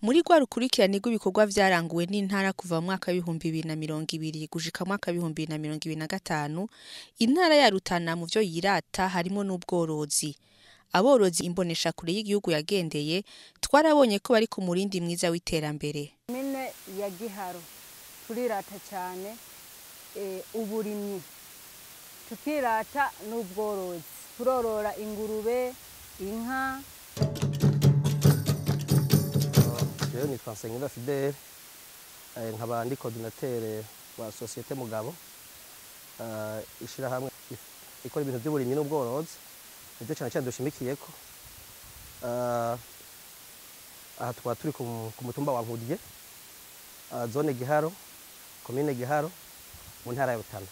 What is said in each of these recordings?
Muri rwa rukurikirana rw'ibikorwa vyaranguwe n'intara kuva mu mwaka w'ibihumbi 2020 gushika mu mwaka w'ibihumbi 2025, intara ya Rutana mu vyo yirata harimo n'ubworozi. Aborozi imboneshakure y'igihugu yagendeye twarabonye ko bari ku murindi mwiza w'iterambere. Mine ya Giharo turirata cyane uburimyi, tukirata n'ubworozi, turorora ingurube, inka. Nitwa Nsengimana Fidele, nkaba ndi coordinateur wa societe Mugabo, ishirahamwe ikora ibintu by'uburimyi n'ubworozi, nivyo cyane cyane dushimikiyeko. Aha tukaba turi ku mutumba wa Nkuriye, zone Giharo, commune Giharo, mu ntara ya Rutana.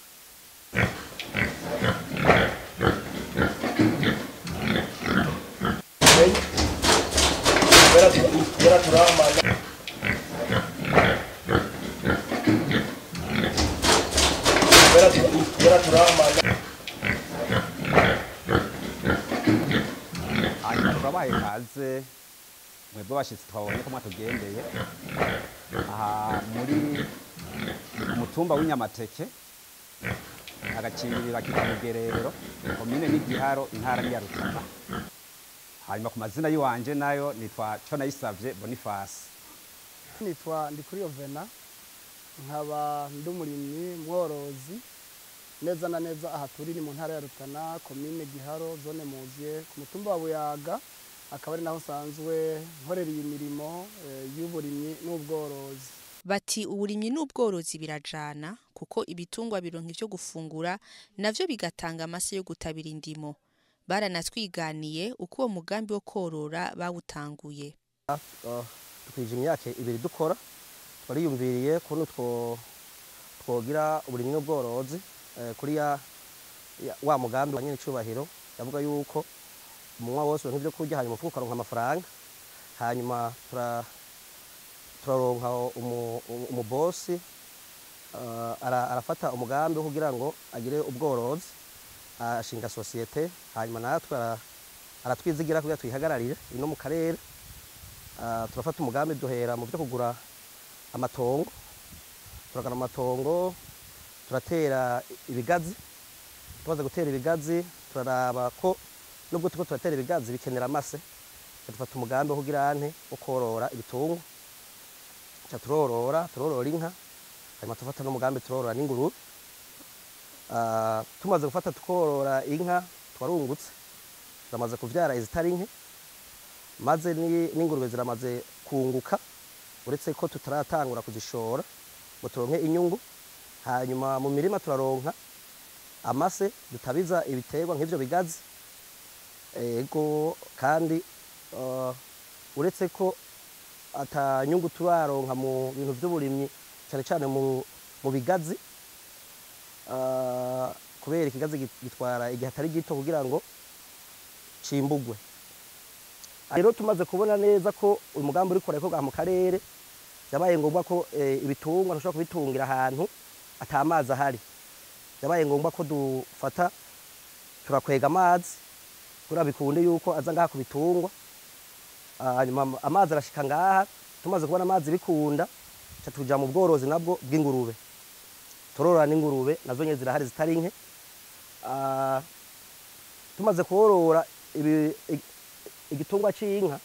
Turabaye kaze mwebwe bashitsi twabonye ko mwatugendeye aha muri umutumba w'Inyamateke agacirira kitamugerero komine n'Igiharo intara ya Rutana. Hanyuma ku mazina yiwanje nayo nitwa cyo nayisavye Bwifashe. Nitwa Ndikuriyovena, nkaba ndumurimyi mworozi neza na neza aha turi ni mu ntara ya Rutana, komine Giharo, zone Muziye, ku mutumba wa Buyaga, akaba ari naho sanzwe nkorera imirimo y'uburimyi n'ubworozi. Bati uburimyi n'ubworozi birajana kuko ibitungwa bironka ivyo gufungura navyo bigatanga amase yo gutabira indimo. Baranatwiganiye uko uwo mugambi wo korora bawutanguye. Twije imyaka 2 dukora, twariyumviriye kuntu twogira uburimyi n'ubworozi kuri wa mugambi wa nyine cyubahiro yavuga yuko umunwa wose nk'ibyo kurya hanyuma ufuka ronka amafaranga, hanyuma turaronka umubosi arafata umugambi kugira ngo agire ubworozi, ashinga societe, hanyuma natwe aratwizigira kugira twihagararire ino mu karere. Turafata umugambi duhera mu byo kugura amatongo, turagana amatongo, turatera ibigazi. Tumaze gutera ibigazi turaraba ko nubwo tuko turatera ibigazi bikenera amase, dufata umugambi wo kugira ante ukorora ibitungwa, turorora inka, hanyuma tufata n'umugambi turorora n'ingurube. Tumaze gufata tukorora inka twarungutse, turamaze kuvyara izitari nke, maze n'ingurube ziramaze kunguka, uretse ko tutaratangura kuzishora ngo turonke inyungu. Hanyuma mu mirima turaronka amase dutabiza ibiterwa nk'ivyo bigazi. Ego kandi uretse ko atanyungu turaronka mu bintu by'uburimyi cyane cyane mu bigazi, kubera ikigazi gitwara igihe atari gito kugira ngo cimbugwe. Rero tumaze kubona neza ko uyu mugambi uri kurekorwa mu karere, yabaye ngombwa ko ibitungwa ntushobora kubitungira ahantu atamazi ahari. Yabaye ngombwa ko dufata turakwega amazi kura bikunde yuko aza ngaha ku bitungwa. Hanyuma amazi arashika ngaha, tumaze kubona amazi bikunda tuja mu bworozi nabwo bw'ingurube. Turorora n'ingurube nazo nye zirahari zitari nke. Tumaze korora igitungwa c'inka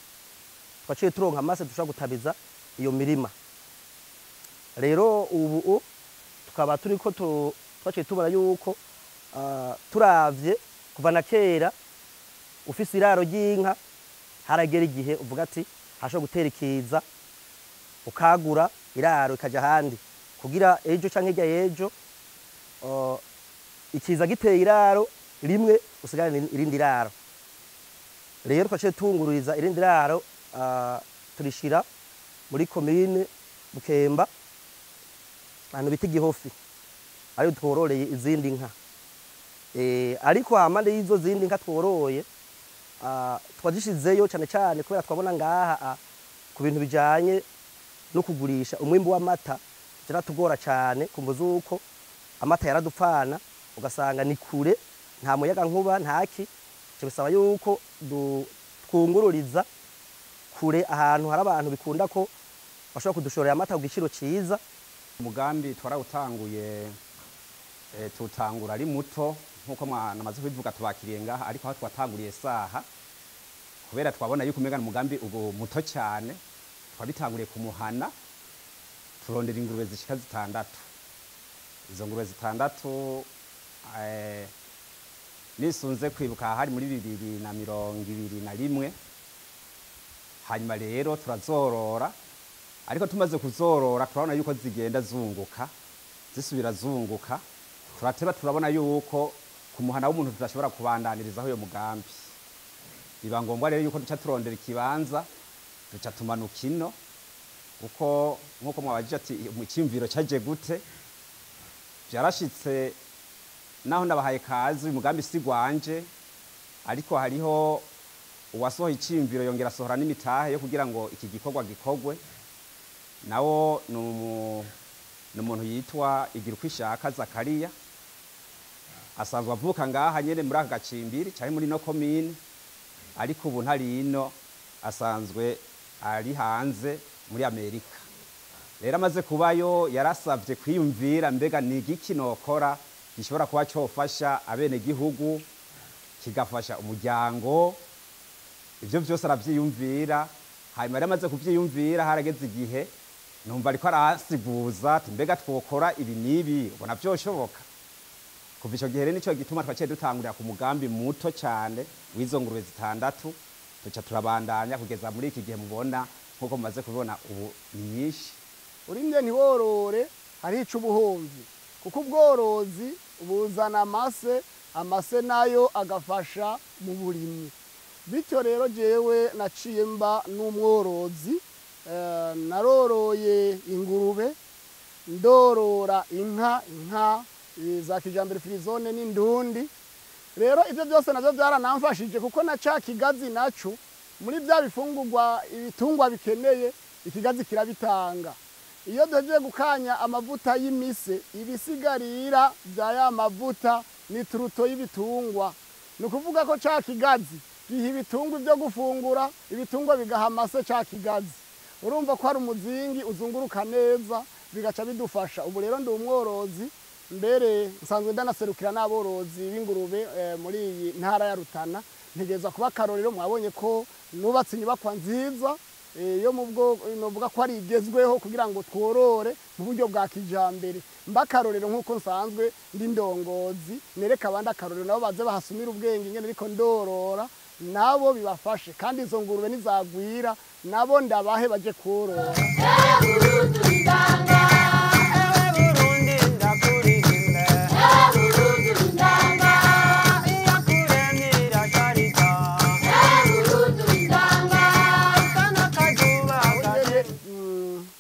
twaciye turonka amase dushobora gutabiza iyo mirima. Rero ubu tukaba turiko twaciye tubara yuko turavye kuva na kera ufise iraro ry'inka haragera igihe uvuga ati hashobora gutera ikiza ukagura iraro ikaja handi kugira ejo canke hirya yejo ikiza giteye iraro rimwe usigara irindi raro. Rero twaciye tungururiza irindi raro turishira muri komine Bukemba ahantu bita Gihofi, ari twororeye izindi nka. Ariko amande y'izo zindi nka tworoye twazishizeyo cyane cyane kubera twabona ngaha ku bintu bijanye no kugurisha umwimbo w'amata kiratugora cyane, kumbuza uko amata yaradupfana ugasanga ni kure, nta muyaga nkuba ntaki, bisaba yuko twungururiza kure ahantu hari abantu bikunda ko bashobora kudushorera amata ku giciro ciza. umugambi twarawutanguye tutangura ari muto nkuko namaze kubivuga tubakiriye ngaha, ariko aho twatanguriye saha kubera twabona yuko umegana umugambi ugo muto cyane, twabitanguriye kumuhana turondera ingurube zishika 6. Izo ngurube 6 nisunze kwibuka hari muri 2021. Hanyuma rero turazorora, ariko tumaze kuzorora turabona yuko zigenda zunguka zisubira zunguka, turateba turabona yuko kumuhana w'umuntu tudashobora kubandanirizaho uyo mugambi. Biba ngombwa rero yuko duca turondera ikibanza duca tumanuka ino, uko nkuko mwabajije ati mu cyimviro cyaje gute, byarashitse naho ndabahaye kazi umugambi sigwanje, ariko hariho uwasohoye icyimviro yongera asohora n'imitahe yo kugira ngo iki gikorwa gikogwe. Nawo n'umuntu yitwa Igirkwishaka Zakariya, asanzwe avuka ngaha nyene muri aka gacimbiri cyari muri no commune, ariko ubu ntari ino, asanzwe ari hanze muri Amerika. Rero amaze kubayo yarasavye kwiyumvira mbega ni igiki nokora gishobora kuba cyofasha abene gihugu kigafasha umuryango. Ivyo byose aravyiyumvira, hanyuma yari amaze kuvyiyumvira harageze igihe numva ariko arasiguza ati mbega twokora ibi nibi ubona byoshoboka. Kuva ico gihe rero nico gituma twaciye dutangurira ku mugambi muto cyane w'izo ngurube 6, tuca turabandanya kugeza muri iki gihe mubona nkuko mumaze kubibona ubu ni nyinshi. Urimye ntiworore hari ico ubuhomvi, kuko ubworozi buzana amase nayo agafasha mu burimyi. Bityo rero jewe naciye mba n'umworozi, naroroye ingurube, ndorora inka za kijambere firizone n'indundi. Rero ivyo byose navyo byaranamfashije, kuko na ca kigazi naco muri bya bifungurwa ibitungwa bikeneye ikigazi kirabitanga. Iyo duhejeje gukanya amavuta y'imise, ibisigarira bya ya mavuta ni turuto y'ibitungwa. Ni ukuvuga ko ca kigazi giha ibitungwa byo gufungura, ibitungwa bigaha amase ca kigazi. Urumva ko hari umuzingi uzunguruka neza, bigaca bidufasha. Ubu rero ndi umworozi, mbere nsanzwe ndanaserukira n'aborozi b'ingurube muri iyi ntara ya Rutana. Ntegeza kuba karorero, mwabonye ko nubatse inyubakwa nziza yo novuga ko ari igezweho kugira ngo tworore mu buryo bwa kijambere. Mba karorero nkuko nsanzwe ndi ndongozi, nereka abandi akarorero nabo baze bahasumira ubwenge ingene ariko ndorora nabo bibafashe, kandi izo ngurube nizagwira nabo ndabahe baje korora.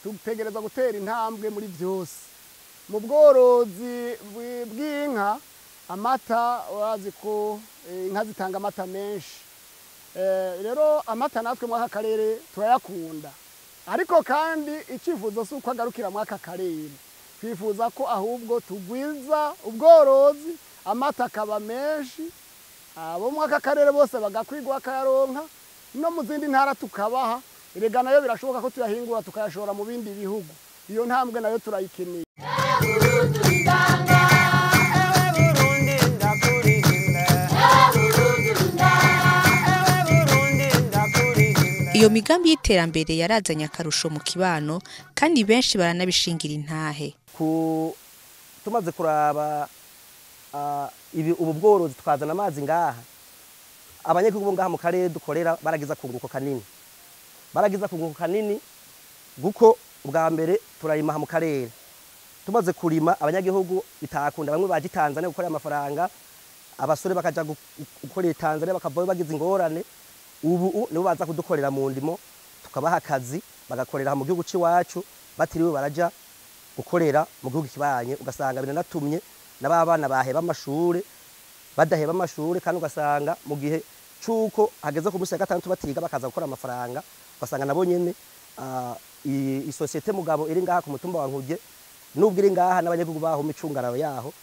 Tutegereza gutera intambwe muri byose. Mu bworozi bw'inka, amata urazi ko inka zitanga amata menshi. Rero amata natwe mu aka karere turayakunda, ariko kandi icifuzo si uko agarukira mu aka karere. Twifuza ko ahubwo tugwiza ubworozi, amata akaba menshi, abo mu aka karere bose bagakwigwa akayaronka, no mu zindi ntara tukabaha. Erega nayo birashoboka ko tuyahingura tukayashora mu bindi bihugu. Iyo ntambwe nayo turayikeneye. Iyo migambi y'iterambere yarazanye akarusho mu kibano, kandi benshi baranabishingira intahe. Tumaze kuraba ubu bworozi twazana amazi ngaha, abanyagihugu ngaha mu karere dukorera baragiza kunguko kanini, guko ubwa mbere turarima mu karere. Tumaze kurima abanyagihugu bitakunda, bamwe baje Tanzania gukorera amafaranga, abasore bakaja gukorera Tanzania bakavayo bagize ingorane. Ubu nibo baza kudukorera mu ndimo, tukabaha akazi bagakorera mu gihugu ciwacu, batiriwe baraja gukorera mu gihugu kibanye. Ugasanga biranatumye n'abana baheba amashure, badaheba amashure, kandi ugasanga mu gihe cuko hageze ku musi wa 6 batiga bakaza gukora amafaranga. Ugasanga nabo nyene isosiyete mugabo iri ngaha ku mutumba wa Nkuge, nubwo iri ngaha n'abanyagihugu baho micungararo yaho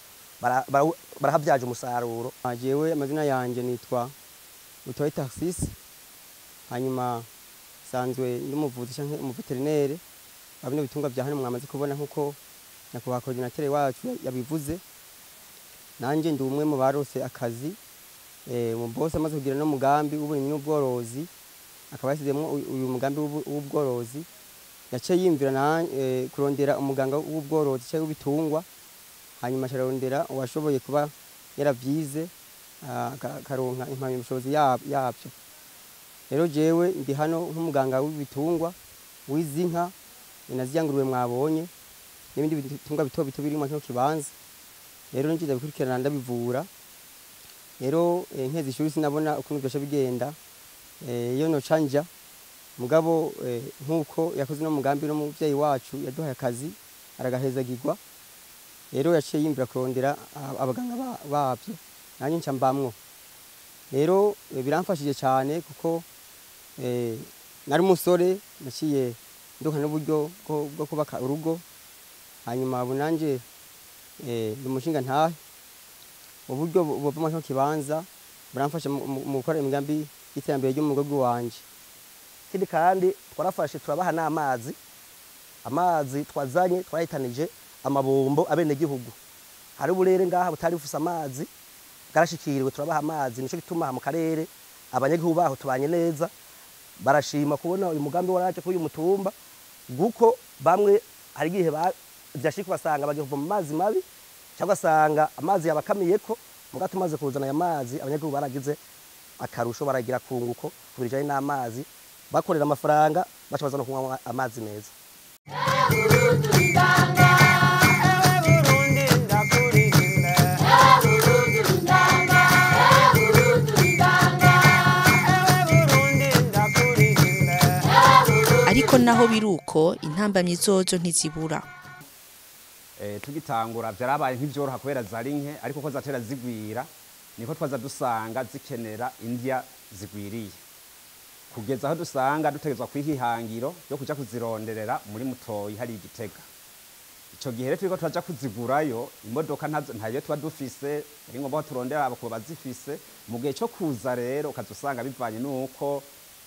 barahavyaje umusaruro. Jewe amazina yanje nitwa Utoye Taxis, hanyuma sanzwe ndi umuvuzi canke umuveterinere bino bitungwa bya hano mwamaze kubona nkuko nyakubahwa coordinateur wacu yabivuze. Nanje ndi umwe mu barose akazi mu bose amaze kugira no mugambi w'uburimyi n'ubworozi, akaba yasizemo uyu mugambi w'ubworozi. Yaciye yimvira na kurondera umuganga w'ubworozi cyangwa w'ibitungwa, hanyuma ararondera uwashoboye kuba yaravyize karonka impamyabushobozi yabyo. Rero jewe ndi hano nk'umuganga w'ibitungwa w'izinka naziyanguruwe mwabonye n'ibindi bitungwa bito bito biri mu kibanza. Rero nje ndabikurikirana ndabivura. Rero nkezi ishuri sinabona ukuntu byasha bigenda iyo no canja mugabo nkuko yakoze no mugambi no muvyeyi wacu yaduhaye akazi aragahezagirwa. Rero yaciye yimvira kurondera abaganga babyo nanye nca mbamwo. Rero biramfashije cyane kuko nari umusore naciye ndonka n'uburyo bwo kubaka urugo, hanyuma bunanje umushinga ntahe uburyo buvamo cyo kibanza buramfasha mu gukora imigambi y'iterambere ryo mu rugo wanje. Kindi kandi twarafashe turabaha n'amazi, amazi twazanye twahitanije amabombo abene gihugu. Hari uburere ngaha butari bufise amazi garashikiriwe, turabaha amazi. Nico gituma mu karere abanyagihugu baho tubanye neza, barashima kubona uyu mugambi waraje kuri uyu mutumba, guko bamwe hari gihe byashika basanga bagiye kuva mu mazi mabi cyangwa sanga amazi yabakamiyeko. Muga tumaze kuzana aya mazi abanyagihugu baragize akarusho, baragira kunguko kubirijanye n'amazi, bakorera amafaranga bacabaza no kunywa amazi meza. Ariko naho biruko intambamyi zozo ntizibura. Tugitangura byarabaye nk'ibyoroha kubera zari nke, ariko ko zatera zigwira niko twaza dusanga zikenera indya zigwiriye, kugeza aho dusanga dutegezwa kwihihangiro yo kuja kuzironderera muri Mutoyi hari Igitega. Ico gihe rero turiko turaja kuzigurayo imodoka ntayo tuba dufise, ari ngomba turondera abako bazifise. Mu gihe cyo kuza rero ukazusanga bivanye nuko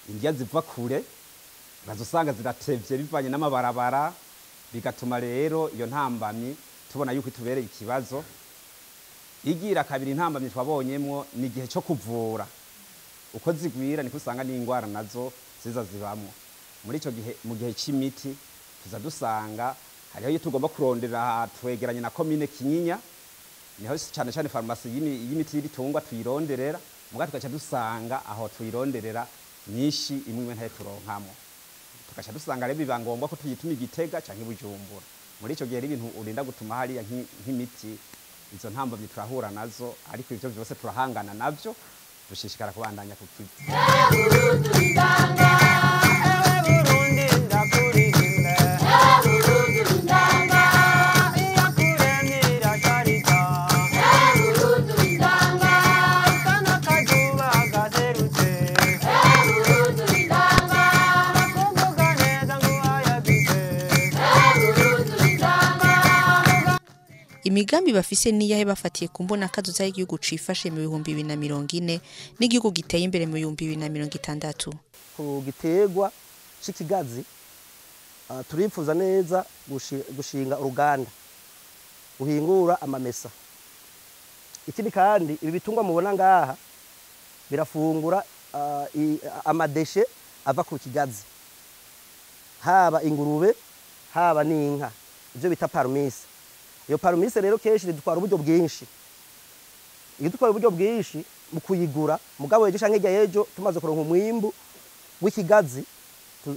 indya ziva kure, ukazusanga ziratevye bivanye n'amabarabara, bigatuma rero iyo ntambamyi tubona yuko itubereye ikibazo. Igira kabiri intambamyi twabonyemwo ni igihe cyo kuvura, uko zigwira niko usanga n'ingwara nazo ziza zibamwo. Muri ico gihe mu gihe c'imiti tuza dusanga hariho iyo tugomba kurondera twegeranye na commune Kinyinya, niho cyane cyane farumasi y'imiti y'ibitungwa tuyironderera, muga tugaca dusanga aho tuyironderera nyinshi imwe ntaye turonkamo, tugaca dusanga rero biba ngombwa ko tuyituma Igitega canke Bujumbura. Muri ico gihe ibintu urinda gutuma hariya nk'imiti, izo ntambamyi turahura nazo, ariko ivyo byose turahangana navyo, dushishikara kubandanya kukiza. Imigambi bafise niyahe bafatiye kumbona kazoza y'igihugu cifashe mu 2040 n'igihugu giteye imbere mu 2060. Ku gitegwa c'ikigazi turifuza neza gushinga uruganda guhingura amamesa. Ikindi kandi ibi bitungwa mubona ngaha birafungura amadeshe ava ku kigazi, haba ingurube haba n'inka, ibyo bita parumise. Iyo parumise rero kenshi dutwara uburyo bwinshi. Iyo dutwara uburyo bwinshi mu kuyigura, mugabo ejo canke ejo tumaze kuronka umwimbu w'ikigazi,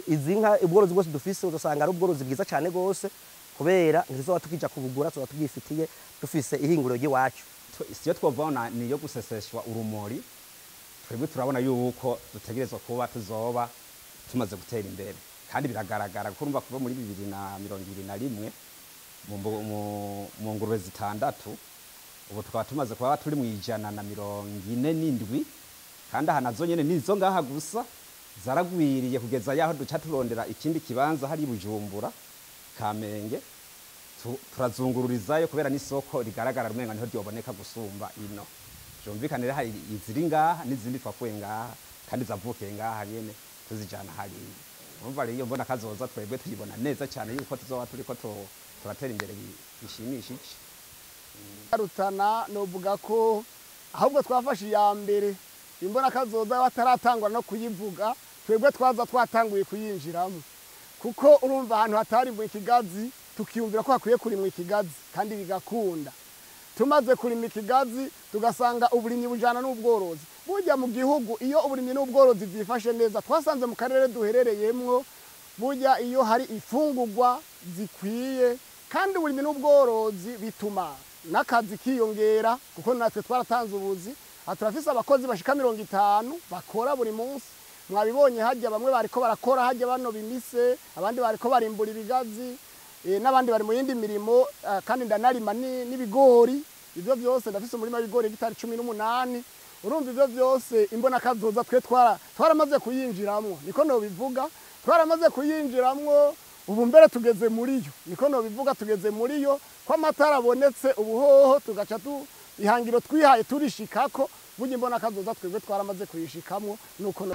izinka ubworozi bwose dufise uzosanga ari ubworozi bwiza cyane gose, kubera ngizoba tukija kubugura tuba tugifitiye dufise ihinguro ry'iwacu. Isiyo twovana niyo guseseshwa urumuri, twebwe turabona yuko dutegerezwa kuba tuzoba tumaze gutera imbere, kandi biragaragara ko urumva kuva muri 2021 mu ngurube zitandatu ubu tukaba tumaze kuba turi mu 147, kandi aha nazo nyene nizo ngaha gusa zaragwiriye kugeza yaho duca turondera ikindi kibanza hari Bujumbura Kamenge, turazungururizayo kubera n'isoko rigaragara rumenga niho ryoboneka gusumba ino. Byumvikane hari iziri ngaha n'izindi twakuye ngaha kandi zavukiye ngaha nyene tuzijana hari. urumva rero iyo mbona kazoza twebwe tuyibona neza cyane yuko tuzoba turiko turatera imbere bishimishije. Rutana novuga ko ahubwo twafashe iya mbere imbona kazoza bataratangwa no kuyivuga, twebwe twaza twatanguye kuyinjiramo, kuko urumva ahantu hatari mu ikigazi tukiyumvira ko hakwiye kurimwa ikigazi kandi bigakunda. Tumaze kurima ikigazi tugasanga uburimyi bujana n'ubworozi. Burya mu gihugu iyo uburimyi n'ubworozi byifashe neza, twasanze mu karere duherereyemwo burya iyo hari ifungurwa zikwiye kandi uburimyi n'ubworozi bituma n'akazi kiyongera, kuko natwe twaratanze ubuzi. Turafise abakozi bashika 50 bakora buri munsi. Mwabibonye hajya bamwe bariko barakora hajya bano bimise, abandi bariko barimbura ibigazi, n'abandi bari mu yindi mirimo, kandi ndanarima n'ibigori. Ibyo byose ndafise umurima w'ibigori hegitari 18. Urumva ibyo byose imbona kazoza twe twaramaze kuyinjiramwo, niko no bivuga. Twaramaze kuyinjiramwo, ubu mbere tugeze muri yo, niko no bivuga, tugeze muri yo. Kwa amatara abonetse ubuhoho tugaca ihangiro twihaye turishikako. Burya imbona kazoza twebwe twaramaze kuyishikamwo, nuko no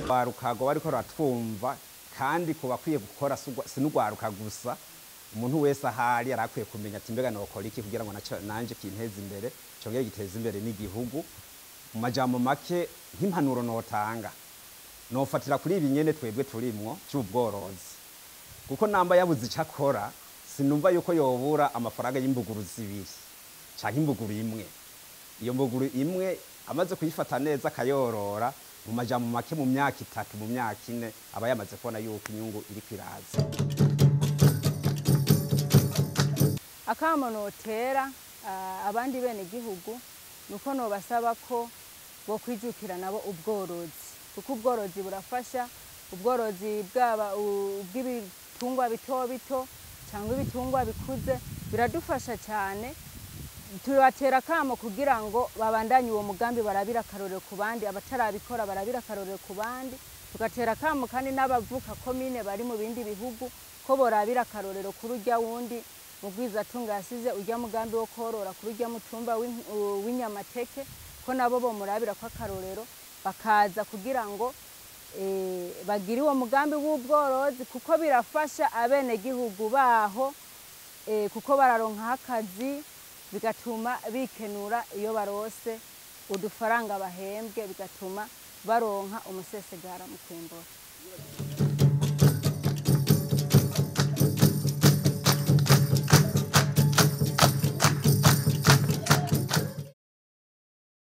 barukago bariko ratwumva, kandi ko bakwiye gukora sinugwaruka gusa. Umuntu wese ahari arakwiye kumenya ati mbega nokora iki kugira ngo nanje kinteze imbere, cyongeye giteze imbere n'igihugu. Mu majambo make nk'impanuro notanga, nofatira kuri ibi nyene twebwe turimwo cy'ubworozi, kuko namba yabuze icakora sinumva yuko yobura amafaranga y'imbuguru zibiri canke imbuguru imwe. Iyo mbuguru imwe amaze kuyifata neza akayorora, mu majambo make mu myaka 3 mu myaka 4 aba yamaze kubona yuko inyungu iri kwiraza. Akamo notera abandi bene gihugu nuko no basaba ko bo kwijukira nabo ubworozi, kuko ubworozi burafasha. Ubworozi bwaba ubw'ibitungwa bito bito cyangwa ibitungwa bikuze biradufasha cyane. Tubatera kamo kugira ngo babandanye uwo mugambi, barabira karorero ku bandi, abatarabikora barabira karorero ku bandi. Tugatera kamo kandi n'abavuka komine bari mu bindi bihugu ko borabira karorero kuri urya wundi mugwiza tunga yasize urya mugambi wo korora kuri urya mutumba w'inyamateke, ko nabo bo murabira kwa karorero bakaza kugira ngo bagiri uwo mugambi w'ubworozi, kuko birafasha abene gihugu baho, kuko bararonka akazi, bigatuma bikenura iyo barose udufaranga bahembwe, bigatuma baronka umusesegara mu kwimbura.